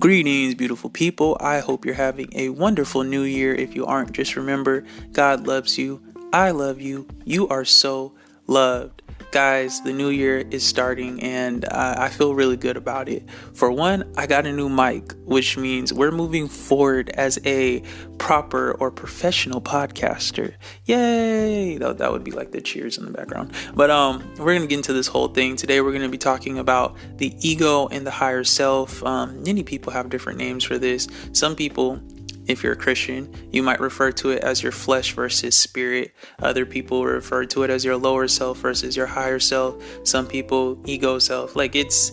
Greetings, beautiful people. I hope you're having a wonderful new year. If you aren't, just remember, God loves you. I love you. You are so loved. Guys, the new year is starting and I feel really good about it. For one, I got a new mic, which means we're moving forward as a proper or professional podcaster. Yay! That would be like the cheers in the background. But we're going to get into this whole thing. Today we're going to be talking about the ego and the higher self. Many people have different names for this. Some people, if you're a Christian, you might refer to it as your flesh versus spirit. Other people refer to it as your lower self versus your higher self. Some people, ego self. Like it's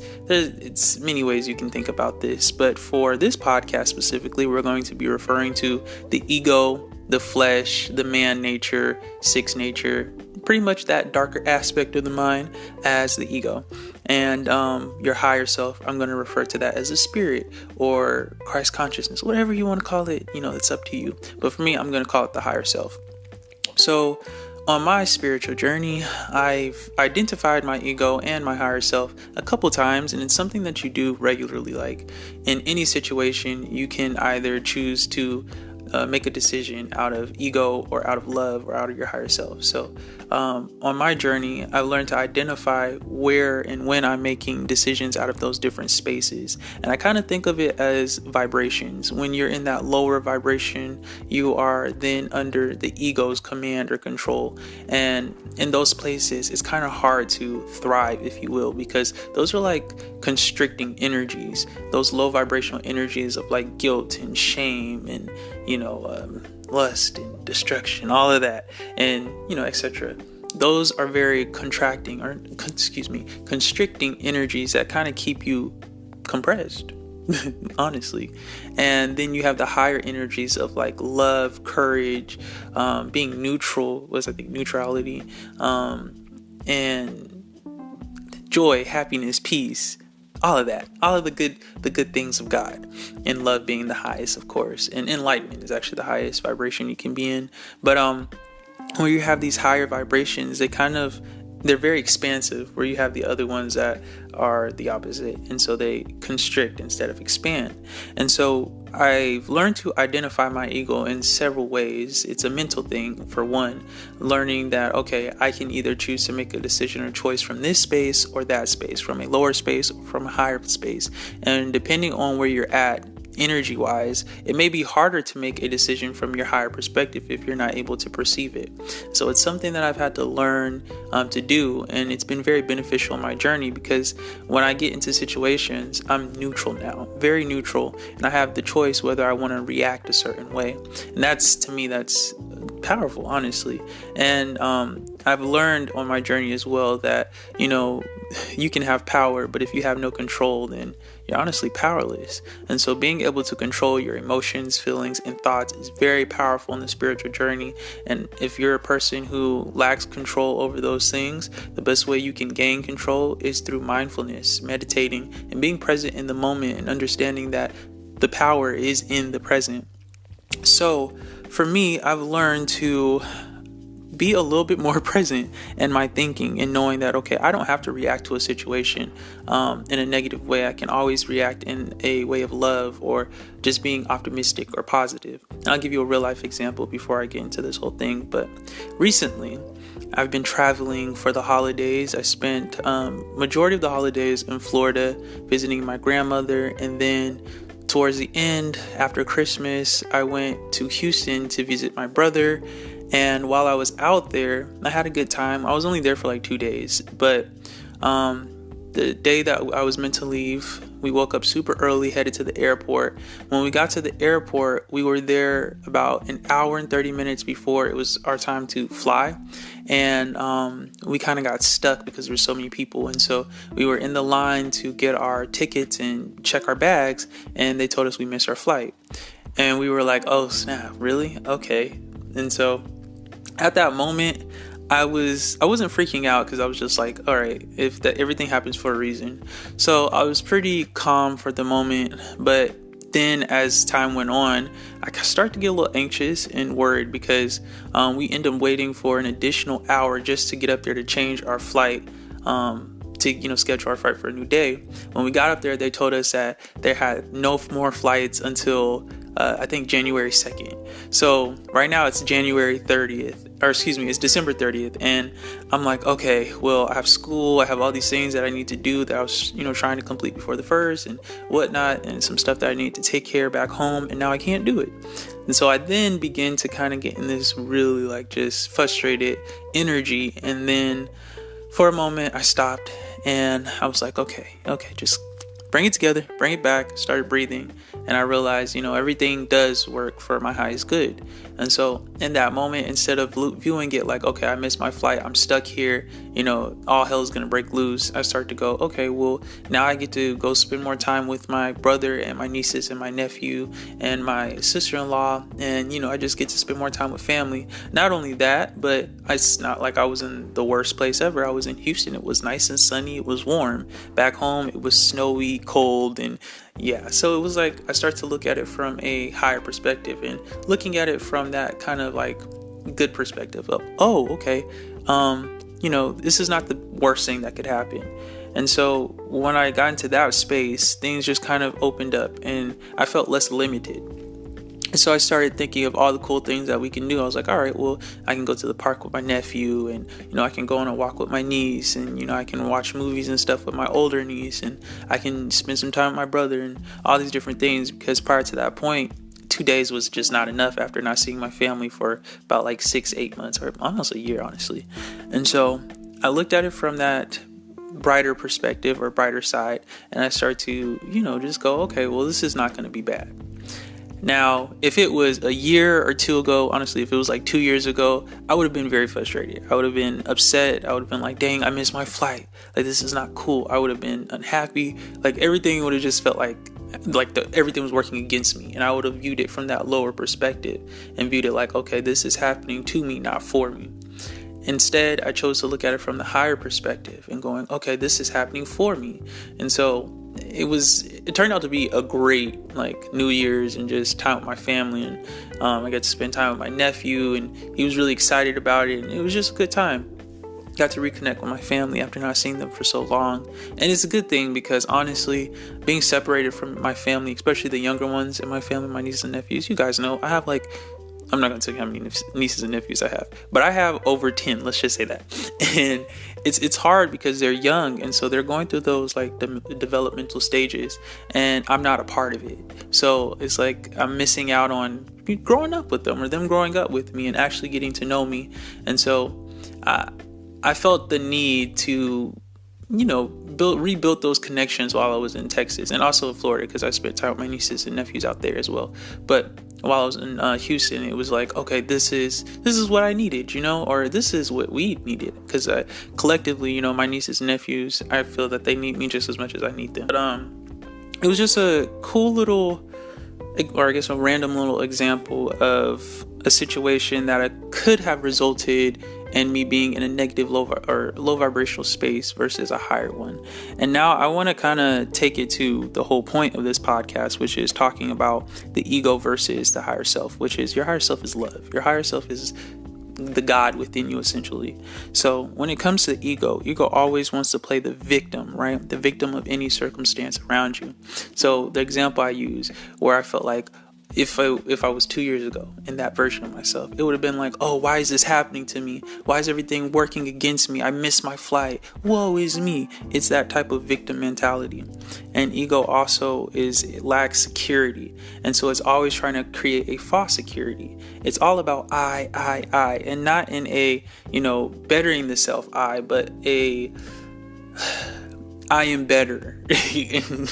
many ways you can think about this. But for this podcast specifically, we're going to be referring to the ego, the flesh, the man nature, sixth nature, pretty much that darker aspect of the mind as the ego. And your higher self, I'm going to refer to that as a spirit or Christ consciousness, whatever you want to call it. It's up to you. But for me, I'm going to call it the higher self. So on my spiritual journey, I've identified my ego and my higher self a couple times, and it's something that you do regularly. Like in any situation, you can either choose to make a decision out of ego or out of love or out of your higher self. So on my journey, I've learned to identify where and when I'm making decisions out of those different spaces. And I kind of think of it as vibrations. When you're in that lower vibration, you are then under the ego's command or control. And in those places, it's kind of hard to thrive, if you will, because those are like constricting energies, those low vibrational energies of like guilt and shame and lust and destruction, all of that, and etc. Those are very constricting energies that kind of keep you compressed, honestly. And then you have the higher energies of like love, courage, being neutral, neutrality, and joy, happiness, peace. All of that, all of the good things of God, and love being the highest, of course, and enlightenment is actually the highest vibration you can be in. But when you have these higher vibrations, they're very expansive, where you have the other ones that are the opposite, and so they constrict instead of expand. And so I've learned to identify my ego in several ways. It's a mental thing, for one, learning that, okay, I can either choose to make a decision or choice from this space or that space, from a lower space or from a higher space. And depending on where you're at, energy wise, it may be harder to make a decision from your higher perspective if you're not able to perceive it. So it's something that I've had to learn to do, and it's been very beneficial in my journey, because when I get into situations, I'm neutral now, very neutral, and I have the choice whether I want to react a certain way. And that's powerful, honestly. And I've learned on my journey as well that you can have power, but if you have no control, then you're honestly powerless. And so being able to control your emotions, feelings, and thoughts is very powerful in the spiritual journey. And if you're a person who lacks control over those things, the best way you can gain control is through mindfulness, meditating, and being present in the moment, and understanding that the power is in the present. So for me, I've learned to be a little bit more present in my thinking, and knowing that, okay, I don't have to react to a situation in a negative way. I can always react in a way of love, or just being optimistic or positive. And I'll give you a real life example before I get into this whole thing. But recently, I've been traveling for the holidays. I spent majority of the holidays in Florida visiting my grandmother, and then towards the end, after Christmas, I went to Houston to visit my brother. And while I was out there, I had a good time. I was only there for like 2 days, but the day that I was meant to leave, we woke up super early, headed to the airport. When we got to the airport, we were there about an hour and 30 minutes before it was our time to fly. And we kind of got stuck because there were so many people. And so we were in the line to get our tickets and check our bags, and they told us we missed our flight. And we were like, oh snap, really? Okay. And so at that moment, I wasn't freaking out, because I was just like, all right, everything happens for a reason. So I was pretty calm for the moment, but then as time went on, I started to get a little anxious and worried, because we ended up waiting for an additional hour just to get up there to change our flight to schedule our flight for a new day. When we got up there, they told us that they had no more flights until I think January 2nd. So right now it's January 30th, or excuse me, it's December 30th. And I'm like, okay, well, I have school. I have all these things that I need to do that I was, trying to complete before the first and whatnot, and some stuff that I need to take care of back home. And now I can't do it. And so I then begin to kind of get in this really like just frustrated energy. And then for a moment I stopped and I was like, okay, just bring it together, bring it back, started breathing. And I realized, everything does work for my highest good. And so in that moment, instead of viewing it like, okay, I missed my flight, I'm stuck here, all hell is going to break loose, I start to go, okay, well, now I get to go spend more time with my brother and my nieces and my nephew and my sister-in-law. And, I just get to spend more time with family. Not only that, but it's not like I was in the worst place ever. I was in Houston. It was nice and sunny. It was warm. Back home, it was snowy, cold, and yeah, so it was like I start to look at it from a higher perspective, and looking at it from that kind of like good perspective of, oh, okay, this is not the worst thing that could happen. And so when I got into that space, things just kind of opened up and I felt less limited. And so I started thinking of all the cool things that we can do. I was like, all right, well, I can go to the park with my nephew, and, I can go on a walk with my niece, and, I can watch movies and stuff with my older niece, and I can spend some time with my brother and all these different things. Because prior to that point, 2 days was just not enough after not seeing my family for about like 6-8 months, or almost a year, honestly. And so I looked at it from that brighter perspective or brighter side, and I started to, just go, okay, well, this is not going to be bad. Now, if it was a year or two ago, honestly, if it was like 2 years ago, I would have been very frustrated. I would have been upset. I would have been like, dang, I missed my flight. Like, this is not cool. I would have been unhappy. Like, everything would have just felt like everything was working against me. And I would have viewed it from that lower perspective and viewed it like, okay, this is happening to me, not for me. Instead, I chose to look at it from the higher perspective and going, okay, this is happening for me. And so it turned out to be a great like New Year's and just time with my family. And I got to spend time with my nephew, and he was really excited about it. And it was just a good time. Got to reconnect with my family after not seeing them for so long. And it's a good thing because honestly, being separated from my family, especially the younger ones in my family, my nieces and nephews, you guys know, I have like, I'm not going to tell you how many nieces and nephews I have, but I have over 10, let's just say that. And it's hard because they're young, and so they're going through those like the developmental stages, and I'm not a part of it. So it's like I'm missing out on growing up with them, or them growing up with me and actually getting to know me. And so I felt the need to rebuild those connections while I was in Texas, and also in Florida, because I spent time with my nieces and nephews out there as well. But while I was in Houston, it was like, okay, this is what I needed, or this is what we needed, because collectively, my nieces and nephews, I feel that they need me just as much as I need them. But it was just a cool little, or I guess a random little example of a situation that could have resulted in me being in a negative low vibrational space versus a higher one. And now I want to kind of take it to the whole point of this podcast, which is talking about the ego versus the higher self, which is your higher self is love. Your higher self is the God within you, essentially. So when it comes to ego always wants to play the victim, right? The victim of any circumstance around you. So the example I use where I felt like, if I was 2 years ago in that version of myself, it would have been like, oh, why is this happening to me? Why is everything working against me? I missed my flight. Woe is me. It's that type of victim mentality. And ego also it lacks security. And so it's always trying to create a false security. It's all about I, and not in a, bettering the self I, but a I am better. and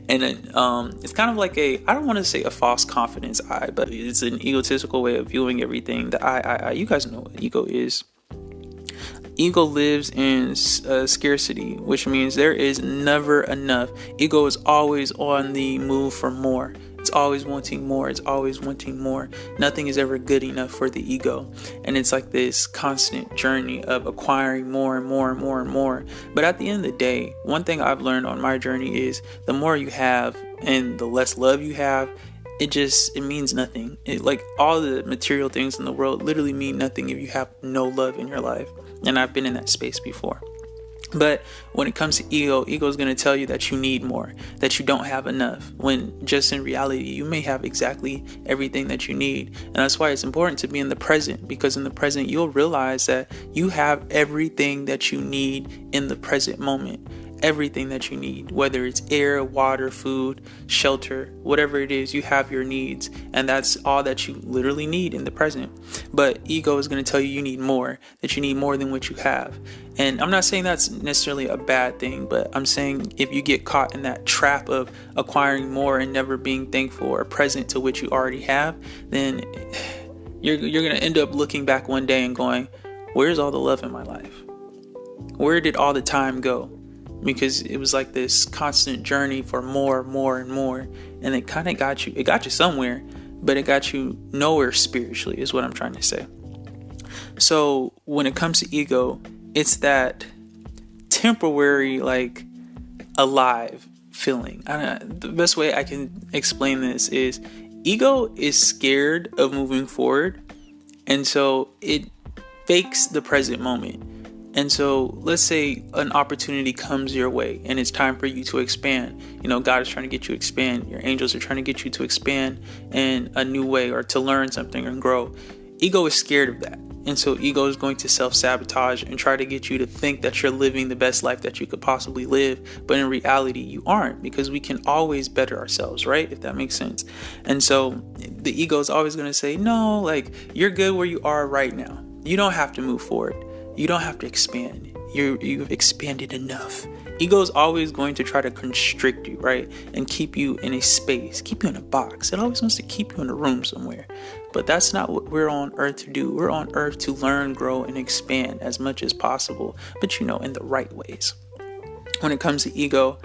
it's kind of like I don't want to say a false confidence I, but it's an egotistical way of viewing everything. The I. You guys know what ego is. Ego lives in scarcity, which means there is never enough. Ego is always on the move for more. It's always wanting more. It's always wanting more. Nothing is ever good enough for the ego. And it's like this constant journey of acquiring more and more and more and more. But at the end of the day, one thing I've learned on my journey is the more you have and the less love you have, it means nothing. Like all the material things in the world literally mean nothing if you have no love in your life. And I've been in that space before. But when it comes to ego is going to tell you that you need more, that you don't have enough, when just in reality, you may have exactly everything that you need. And that's why it's important to be in the present, because in the present, you'll realize that you have everything that you need in the present moment. Everything that you need, whether it's air, water, food, shelter, whatever it is, you have your needs, and that's all that you literally need in the present. But ego is going to tell you need more, that you need more than what you have. And I'm not saying that's necessarily a bad thing, but I'm saying if you get caught in that trap of acquiring more and never being thankful or present to what you already have, then you're going to end up looking back one day and going, where's all the love in my life? Where did all the time go? Because it was like this constant journey for more, and more. And it kind of got you somewhere, but it got you nowhere spiritually, is what I'm trying to say. So when it comes to ego, it's that temporary, like, alive feeling. The best way I can explain this is ego is scared of moving forward. And so it fakes the present moment. And so let's say an opportunity comes your way and it's time for you to expand. God is trying to get you to expand. Your angels are trying to get you to expand in a new way or to learn something and grow. Ego is scared of that. And so ego is going to self-sabotage and try to get you to think that you're living the best life that you could possibly live. But in reality, you aren't, because we can always better ourselves, right? If that makes sense. And so the ego is always going to say, no, like, you're good where you are right now. You don't have to move forward. You don't have to expand. You've expanded enough. Ego is always going to try to constrict you, right? And keep you in a space, keep you in a box. It always wants to keep you in a room somewhere. But that's not what we're on earth to do. We're on earth to learn, grow, and expand as much as possible, but in the right ways. When it comes to ego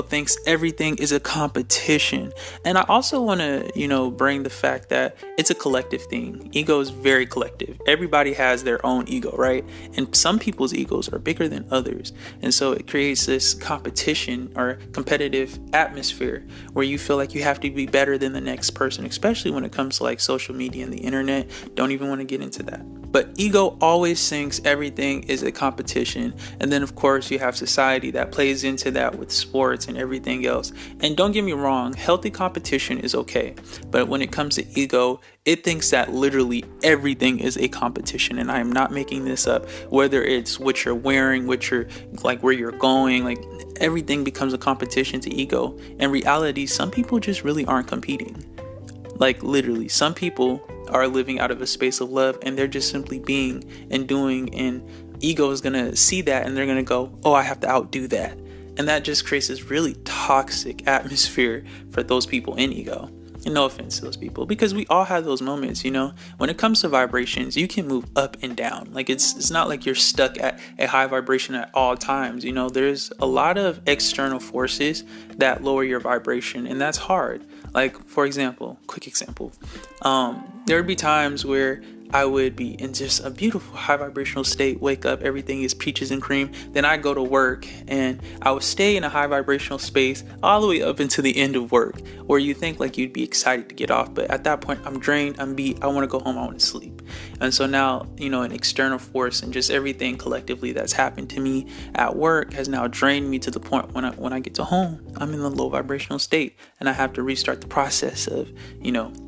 thinks everything is a competition. And I also want to, bring the fact that it's a collective thing. Ego is very collective. Everybody has their own ego, right? And some people's egos are bigger than others. And so it creates this competition or competitive atmosphere where you feel like you have to be better than the next person, especially when it comes to like social media and the internet. Don't even want to get into that. But ego always thinks everything is a competition. And then, of course, you have society that plays into that with sports and everything else. And don't get me wrong, healthy competition is okay. But when it comes to ego, it thinks that literally everything is a competition. And I am not making this up. Whether it's what you're wearing, what you're like, where you're going, like everything becomes a competition to ego. In reality, some people just really aren't competing. Like literally, some people are living out of a space of love and they're just simply being and doing, and ego is going to see that and they're going to go, oh, I have to outdo that. And that just creates this really toxic atmosphere for those people in ego. And no offense to those people, because we all have those moments, when it comes to vibrations, you can move up and down. Like it's not like you're stuck at a high vibration at all times. There's a lot of external forces that lower your vibration, and that's hard. Like, for example, quick example, there would be times where I would be in just a beautiful high vibrational state, wake up, everything is peaches and cream. Then I go to work and I would stay in a high vibrational space all the way up into the end of work, where you think like you'd be excited to get off. But at that point, I'm drained, I'm beat, I want to go home, I want to sleep. And so now, an external force and just everything collectively that's happened to me at work has now drained me to the point when I get to home, I'm in the low vibrational state and I have to restart the process of,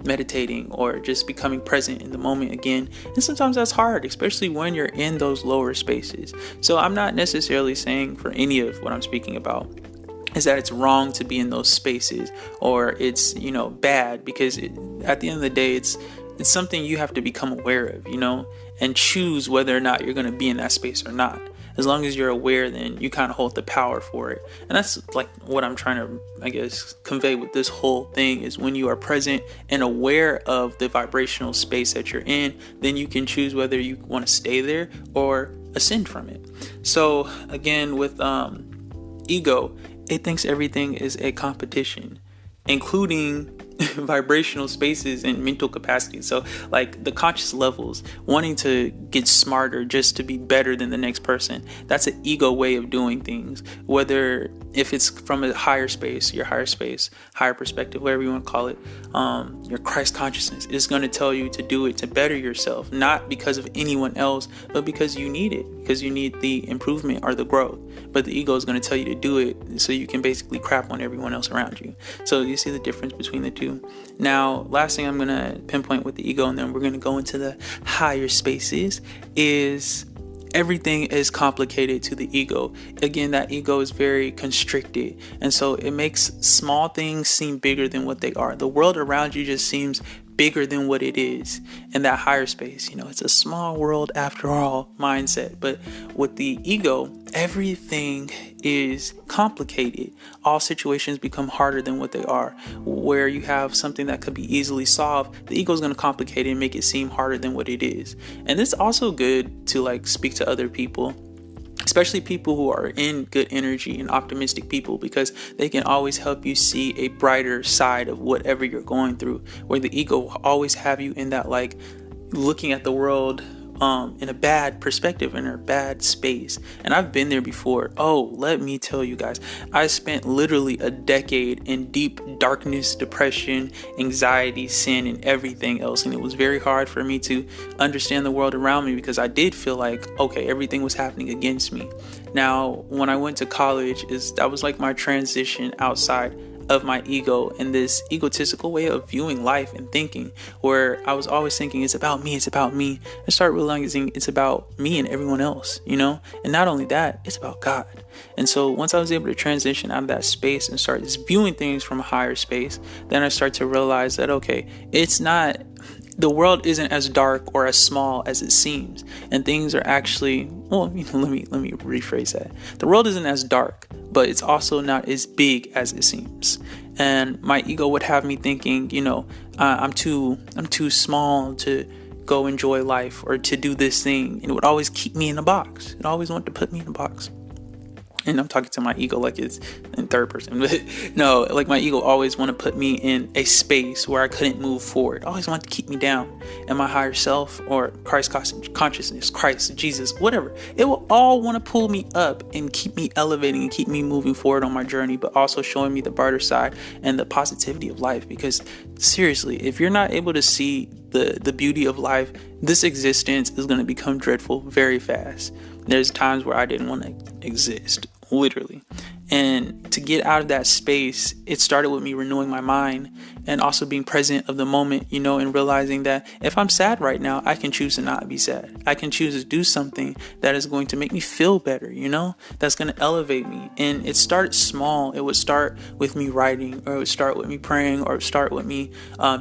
meditating or just becoming present in the moment again. And sometimes that's hard, especially when you're in those lower spaces. So I'm not necessarily saying for any of what I'm speaking about is that it's wrong to be in those spaces or it's, bad, because at the end of the day, it's something you have to become aware of, and choose whether or not you're going to be in that space or not. As long as you're aware, then you kind of hold the power for it. And that's like what I'm trying to, I guess, convey with this whole thing is when you are present and aware of the vibrational space that you're in, then you can choose whether you want to stay there or ascend from it. So again, with ego, it thinks everything is a competition, including vibrational spaces and mental capacity. So like the conscious levels, wanting to get smarter just to be better than the next person, that's an ego way of doing things. Whether if it's from a higher space, your higher space, higher perspective, whatever you want to call it, your Christ consciousness is going to tell you to do it to better yourself, not because of anyone else, but because you need it, because you need the improvement or the growth. But the ego is going to tell you to do it so you can basically crap on everyone else around you. So you see the difference between the two. Now, last thing I'm going to pinpoint with the ego, and then we're going to go into the higher spaces, is everything is complicated to the ego. Again, that ego is very constricted, and so it makes small things seem bigger than what they are. The world around you just seems bigger than what it is. In that higher space, it's a small world after all mindset. But with the ego, everything is complicated. All situations become harder than what they are. Where you have something that could be easily solved, the ego is going to complicate it and make it seem harder than what it is. And it's also good to like speak to other people, especially people who are in good energy and optimistic people, because they can always help you see a brighter side of whatever you're going through, where the ego will always have you in that like looking at the world in a bad perspective, in a bad space. And I've been there before. Oh, let me tell you guys, I spent literally a decade in deep darkness, depression, anxiety, sin, and everything else. And it was very hard for me to understand the world around me, because I did feel like, okay, everything was happening against me. Now, when I went to college, that was like my transition outside of my ego and this egotistical way of viewing life and thinking, where I was always thinking it's about me, I start realizing it's about me and everyone else, and not only that, it's about God. And so once I was able to transition out of that space and start just viewing things from a higher space, then I start to realize that, okay, the world isn't as dark or as small as it seems, and things are actually, let me rephrase that. The world isn't as dark, but it's also not as big as it seems. And my ego would have me thinking, I'm too small to go enjoy life or to do this thing, and it would always keep me in a box. It always wanted to put me in a box. And I'm talking to my ego like it's in third person, but no, like my ego always want to put me in a space where I couldn't move forward. Always want to keep me down. And my higher self, or Christ consciousness, Christ, Jesus, whatever, it will all want to pull me up and keep me elevating and keep me moving forward on my journey, but also showing me the brighter side and the positivity of life. Because seriously, if you're not able to see the beauty of life, this existence is going to become dreadful very fast. There's times where I didn't want to exist, literally. And to get out of that space, it started with me renewing my mind and also being present of the moment, and realizing that if I'm sad right now, I can choose to not be sad. I can choose to do something that is going to make me feel better, that's going to elevate me. And it started small. It would start with me writing, or it would start with me praying, or start with me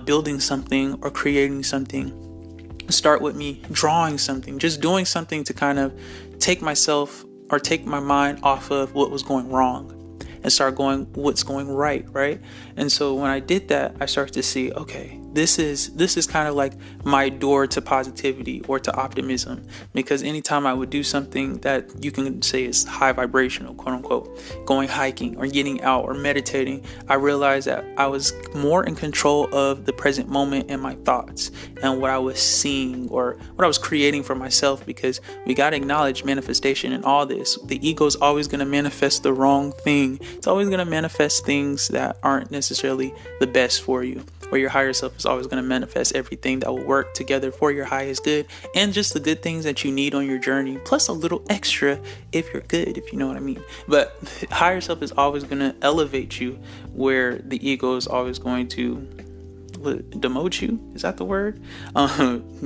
building something or creating something. Start with me drawing something, just doing something to kind of take myself or take my mind off of what was going wrong and start going what's going right. And so when I did that, I started to see, okay, this is kind of like my door to positivity or to optimism, because anytime I would do something that you can say is high vibrational, quote unquote, going hiking or getting out or meditating, I realized that I was more in control of the present moment and my thoughts and what I was seeing or what I was creating for myself, because we got to acknowledge manifestation in all this. The ego is always going to manifest the wrong thing. It's always going to manifest things that aren't necessarily the best for you. Where your higher self is always going to manifest everything that will work together for your highest good, and just the good things that you need on your journey, plus a little extra if you're good, if you know what I mean. But higher self is always going to elevate you, where the ego is always going to demote you. Is that the word?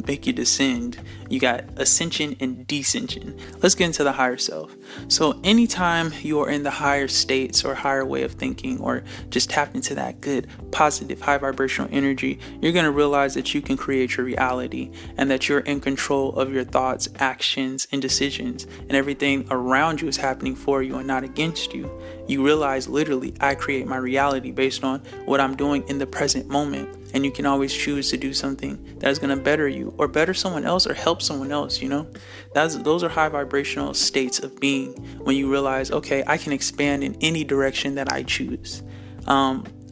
Make you descend. You got ascension and descension. Let's get into the higher self. So anytime you are in the higher states or higher way of thinking, or just tap into that good, positive, high vibrational energy, you're going to realize that you can create your reality, and that you're in control of your thoughts, actions, and decisions, and everything around you is happening for you and not against you. You realize literally, I create my reality based on what I'm doing in the present moment. And you can always choose to do something that is going to better you or better someone else or help someone else, Those are high vibrational states of being, when you realize, okay, I can expand in any direction that I choose.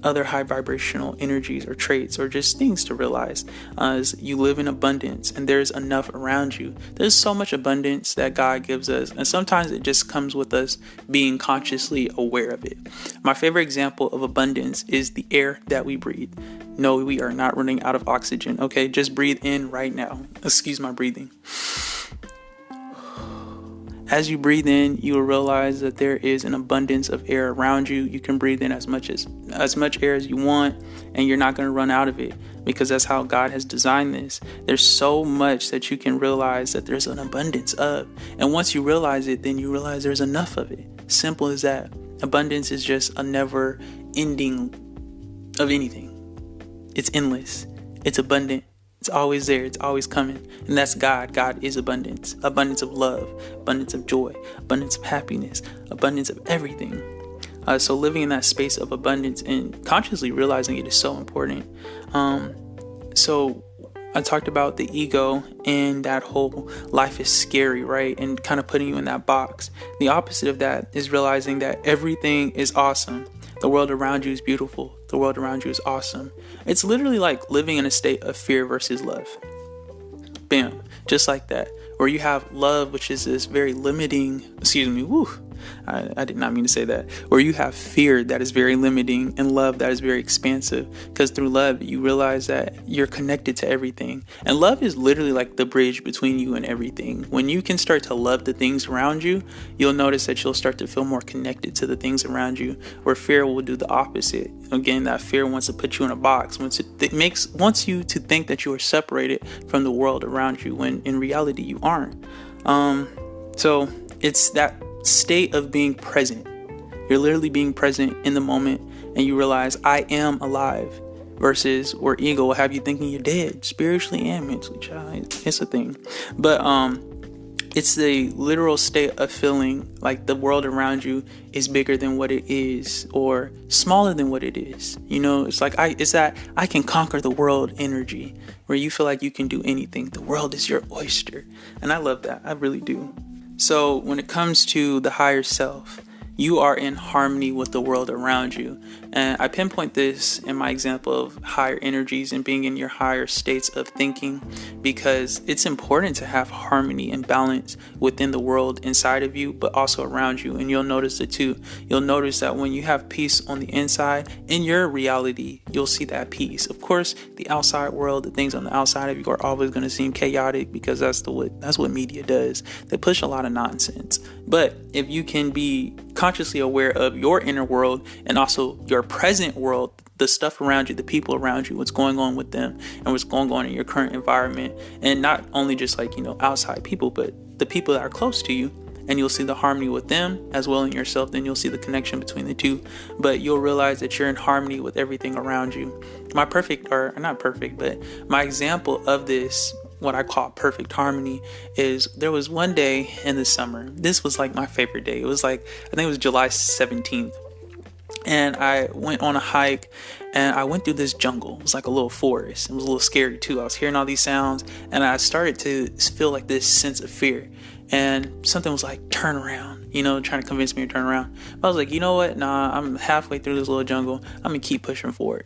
other high vibrational energies or traits or just things to realize is you live in abundance and there's enough around you. There's so much abundance that God gives us, and sometimes it just comes with us being consciously aware of it. My favorite example of abundance is the air that we breathe. No, we are not running out of oxygen. Okay, just breathe in right now. Excuse my breathing. As you breathe in, you will realize that there is an abundance of air around you. You can breathe in as much air as you want, and you're not going to run out of it, because that's how God has designed this. There's so much that you can realize that there's an abundance of. And once you realize it, then you realize there's enough of it. Simple as that. Abundance is just a never ending of anything. It's endless. It's abundant. It's always there. It's always coming. And that's God. God is abundance. Abundance of love, abundance of joy, abundance of happiness, abundance of everything. So living in that space of abundance and consciously realizing it is so important. So I talked about the ego and that whole life is scary, right? And kind of putting you in that box. The opposite of that is realizing that everything is awesome. The world around you is beautiful. The world around you is awesome. It's literally like living in a state of fear versus love. Bam. Just like that. Where you have love, which is this very limiting, I did not mean to say that. Where you have fear that is very limiting and love that is very expansive. Because through love, you realize that you're connected to everything. And love is literally like the bridge between you and everything. When you can start to love the things around you, you'll notice that you'll start to feel more connected to the things around you. Where fear will do the opposite. Again, that fear wants to put you in a box. Wants you to think that you are separated from the world around you, when in reality you aren't. So it's that state of being present. You're literally being present in the moment, and you realize I am alive, versus where ego will have you thinking you're dead spiritually and mentally. Child, it's a thing. But it's the literal state of feeling like the world around you is bigger than what it is, or smaller than what it is. You know, it's like it's that I can conquer the world energy, where you feel like you can do anything. The world is your oyster. And I love that. I really do. So when it comes to the higher self, you are in harmony with the world around you. And I pinpoint this in my example of higher energies and being in your higher states of thinking, because it's important to have harmony and balance within the world inside of you, but also around you. And you'll notice it too. You'll notice that when you have peace on the inside, in your reality, you'll see that peace. Of course, the outside world, the things on the outside of you are always going to seem chaotic, because that's what media does. They push a lot of nonsense. But if you can be consciously aware of your inner world and also your present world, the stuff around you, the people around you, what's going on with them and what's going on in your current environment, and not only just like, outside people, but the people that are close to you, and you'll see the harmony with them as well in yourself. Then you'll see the connection between the two, but you'll realize that you're in harmony with everything around you. My example of this, what I call perfect harmony, is there was one day in the summer. This was like my favorite day. It was like, I think it was July 17th. And I went on a hike, and I went through this jungle. It was like a little forest. It was a little scary too. I was hearing all these sounds, and I started to feel like this sense of fear. And something was like, turn around, trying to convince me to turn around. But I was like, you know what? Nah, I'm halfway through this little jungle. I'm going to keep pushing forward.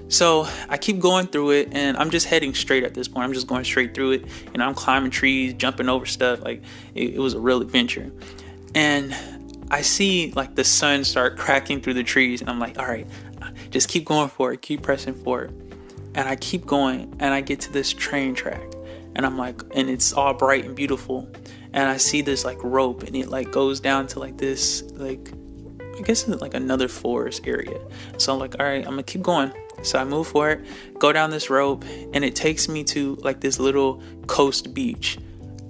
So I keep going through it, and I'm just heading straight at this point. I'm just going straight through it. I'm climbing trees, jumping over stuff. Like it was a real adventure. And I see like the sun start cracking through the trees, and I'm like, all right, just keep going forward, keep pressing forward. And I keep going, and I get to this train track, and I'm like, and it's all bright and beautiful. And I see this like rope, and it like goes down to like this, like, I guess it's like another forest area. So I'm like, all right, I'm gonna keep going. So I move forward, go down this rope, and it takes me to like this little coast beach.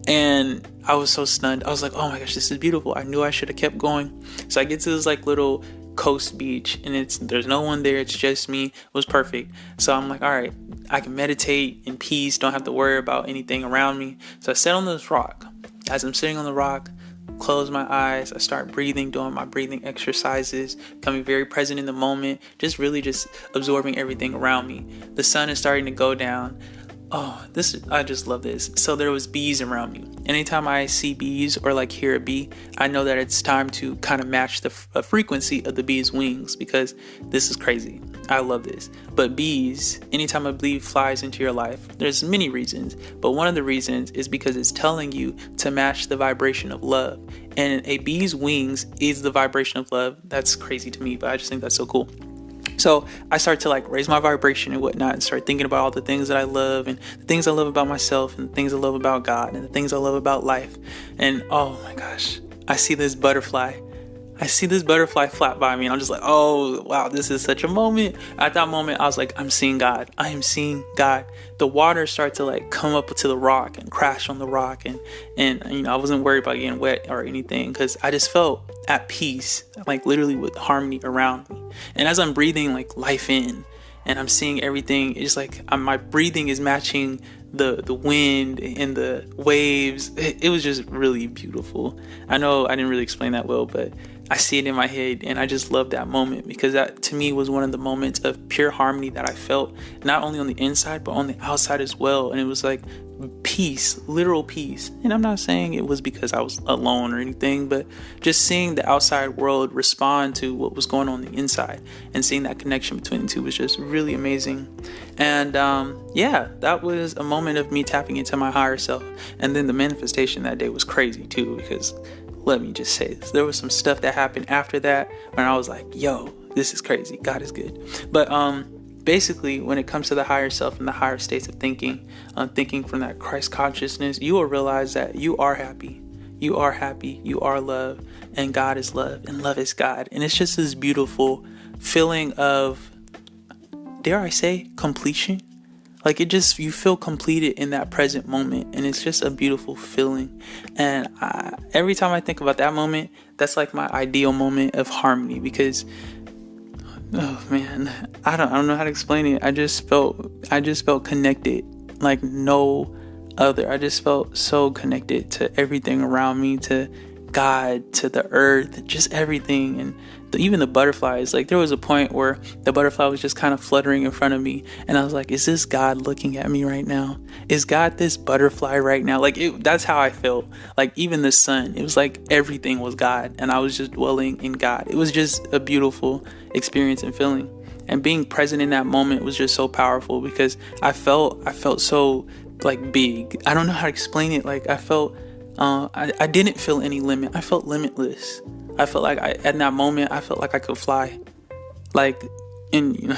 And I was so stunned. I was like, oh my gosh, this is beautiful. I knew I should have kept going. So I get to this like little coast beach, and there's no one there. It's just me. It was perfect. So I'm like, all right, I can meditate in peace. Don't have to worry about anything around me. So I sat on this rock. As I'm sitting on the rock, close my eyes, I start breathing, doing my breathing exercises, becoming very present in the moment, just absorbing everything around me. The sun is starting to go down. Oh, I just love this. So there was bees around me. Anytime I see bees or like hear a bee, I know that it's time to kind of match the frequency of the bee's wings, because this is crazy. I love this. But bees, anytime a bee flies into your life, there's many reasons, but one of the reasons is because it's telling you to match the vibration of love. And a bee's wings is the vibration of love. That's crazy to me, but I just think that's so cool. So I start to like raise my vibration and whatnot, and start thinking about all the things that I love, and the things I love about myself, and the things I love about God, and the things I love about life. And oh my gosh, I see this butterfly. I see this butterfly flap by me, and I'm just like, oh wow, this is such a moment. At that moment, I was like, I'm seeing God. I am seeing God. The water started to like come up to the rock and crash on the rock, and I wasn't worried about getting wet or anything, because I just felt at peace, like literally with harmony around me. And as I'm breathing like life in, and I'm seeing everything, it's like my breathing is matching the wind and the waves. It was just really beautiful. I know I didn't really explain that well, but I see it in my head, and I just love that moment, because that to me was one of the moments of pure harmony that I felt, not only on the inside but on the outside as well. And it was like peace, literal peace. And I'm not saying it was because I was alone or anything, but just seeing the outside world respond to what was going on the inside, and seeing that connection between the two was just really amazing. And that was a moment of me tapping into my higher self. And then the manifestation that day was crazy too, because let me just say this, there was some stuff that happened after that when I was like, yo, this is crazy. God is good. But basically, when it comes to the higher self and the higher states of thinking, thinking from that Christ consciousness, you will realize that you are happy. You are happy. You are love. And God is love. And love is God. And it's just this beautiful feeling of, dare I say, completion. Like you feel completed in that present moment, and it's just a beautiful feeling. And every time I think about that moment, that's like my ideal moment of harmony, because oh man, I don't know how to explain it. I just felt connected like no other. I just felt so connected to everything around me, to God, to the earth, just everything. And even the butterflies, like there was a point where the butterfly was just kind of fluttering in front of me, and I was like, is this God looking at me right now? Is God this butterfly right now? Like that's how I felt. Like even the sun, it was like everything was God, and I was just dwelling in God. It was just a beautiful experience and feeling, and being present in that moment was just so powerful, because I felt so like big. I don't know how to explain it. Like I felt I didn't feel any limit. I felt limitless. I felt like at that moment, I felt like I could fly. Like, and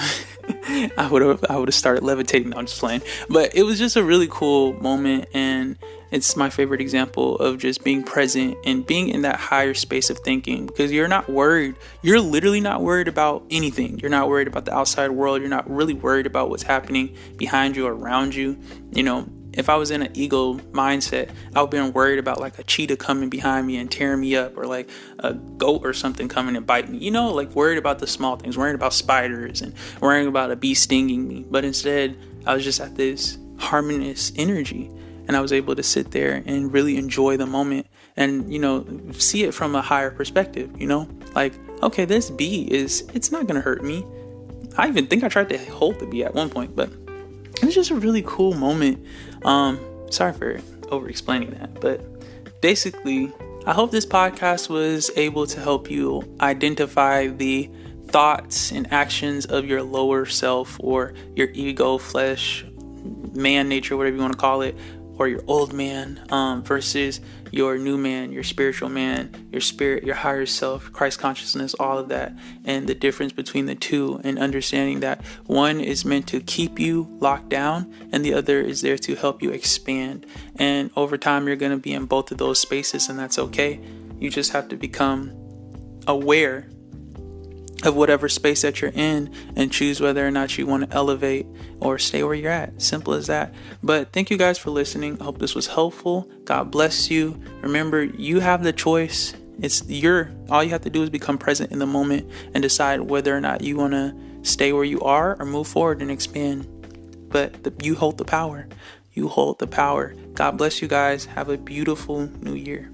I would have started levitating. No, I'm just playing. But it was just a really cool moment, and it's my favorite example of just being present and being in that higher space of thinking, because you're not worried. You're literally not worried about anything. You're not worried about the outside world. You're not really worried about what's happening behind you or around you. If I was in an ego mindset, I would have been worried about like a cheetah coming behind me and tearing me up, or like a goat or something coming and bite me, like worried about the small things, worried about spiders and worrying about a bee stinging me. But instead, I was just at this harmonious energy, and I was able to sit there and really enjoy the moment and, see it from a higher perspective, like, okay, this bee it's not going to hurt me. I even think I tried to hold the bee at one point, but it was just a really cool moment. Sorry for over explaining that, but basically, I hope this podcast was able to help you identify the thoughts and actions of your lower self, or your ego, flesh, man, nature, whatever you want to call it, or your old man, versus your new man, your spiritual man, your spirit, your higher self, Christ consciousness, all of that, and the difference between the two, and understanding that one is meant to keep you locked down and the other is there to help you expand. And over time, you're going to be in both of those spaces, and that's okay. You just have to become aware of whatever space that you're in and choose whether or not you want to elevate or stay where you're at. Simple as that. But thank you guys for listening. I hope this was helpful. God bless you. Remember, you have the choice. All you have to do is become present in the moment and decide whether or not you want to stay where you are or move forward and expand. But you hold the power. You hold the power. God bless you guys. Have a beautiful new year.